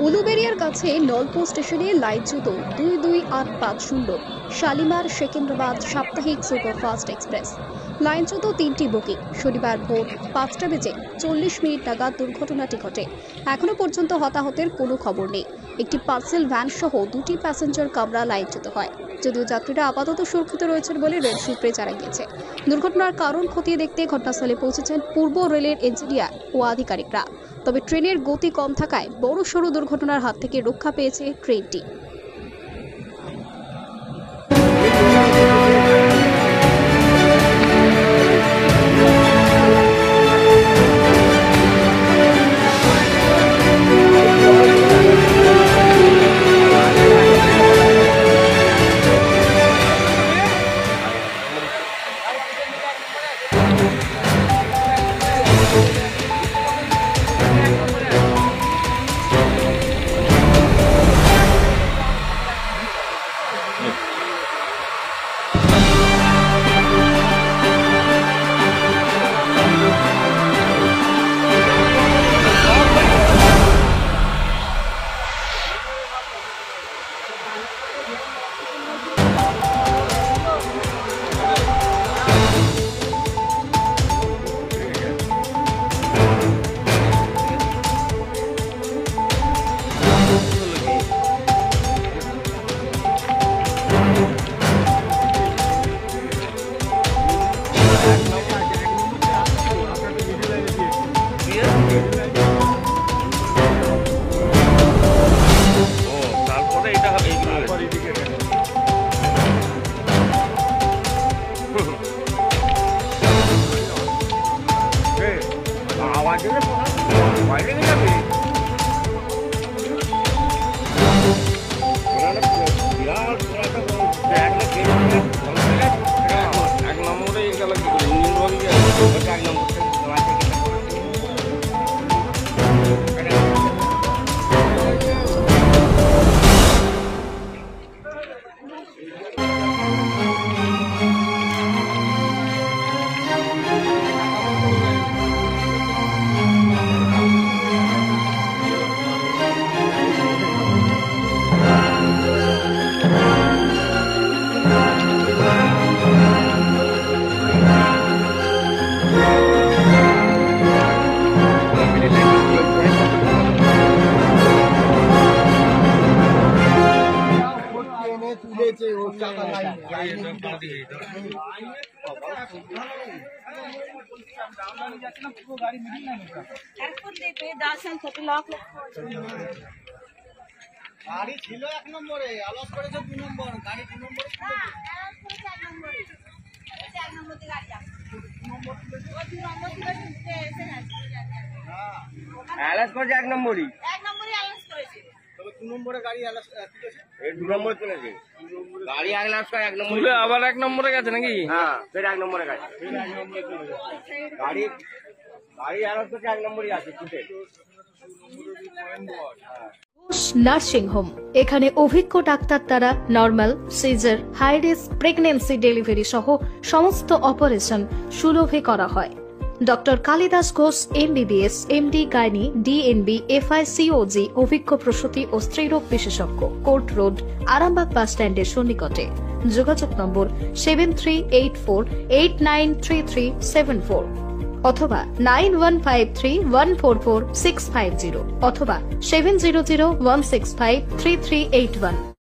উলুবেড়িয়ার কাছে নলপো স্টেশনে লাইনচ্যুত 22850 শালিমার সেকেন্দ্রাবাদ সাপ্তাহিক সুপারফাস্ট এক্সপ্রেস। লাইনচ্যুত 3টি বগি। শনিবার ভোর 5:40 নাগাদ দুর্ঘটনাটি ঘটে। এখনো পর্যন্ত হতাহতের কোনো খবর নেই। একটি পার্সেল ভ্যান সহ 2টি প্যাসেঞ্জার কামরা লাইনচ্যুত হয়। যদিও যাত্রীরা আপাতত সুরক্ষিত রয়েছেন বলে রেল সূত্রে জানা গিয়েছে। দুর্ঘটনার কারণ খতিয়ে দেখতে ঘটনাস্থলে পৌঁছেছেন পূর্ব রেলের ইঞ্জিনিয়ার ও আধিকারিকরা। তবে ট্রেনের গতি কম থাকায় বড়সড় দুর্ঘটনার হাত থেকে রক্ষা পেয়েছে ট্রেনটি। গাড়ি ছিল 1 নম্বরে, আলাস করেছে 2 নম্বর, গাড়ি 2 নম্বরে আলাস করেছে 1 নম্বরই, 1 নম্বরই আলাস করেছে। তবে 2 নম্বরে গাড়ি আলাস ঠিক আছে, এই 2 নম্বরে চলেছে গাড়ি আলাস করে 1 নম্বরে তুলে আবার 1 নম্বরে গেছে নাকি? হ্যাঁ, ফের 1 নম্বরে গেছে, ফের 1 নম্বরে চলেছে গাড়ি, গাড়ি আলাস করে 1 নম্বরই আছে ফুটে। নার্সিং হোম, এখানে অভিজ্ঞ ডাক্তার দ্বারা normal, caesar, high risk pregnancy, delivery সহ সমস্ত অপারেশন সুলভে করা হয়। Doctor Kalidas Ghosh MBBS, MD gynae, DNB, FICOG অভিজ্ঞ প্রসূতি ও স্ত্রীরোগ বিশেষজ্ঞ, কোর্ট রোড, আরামবাগ বাস স্ট্যান্ডের সন্নিকটে। যোগাযোগ নম্বর 7384893374 অথবা 9153144650 অথবা 7001653381।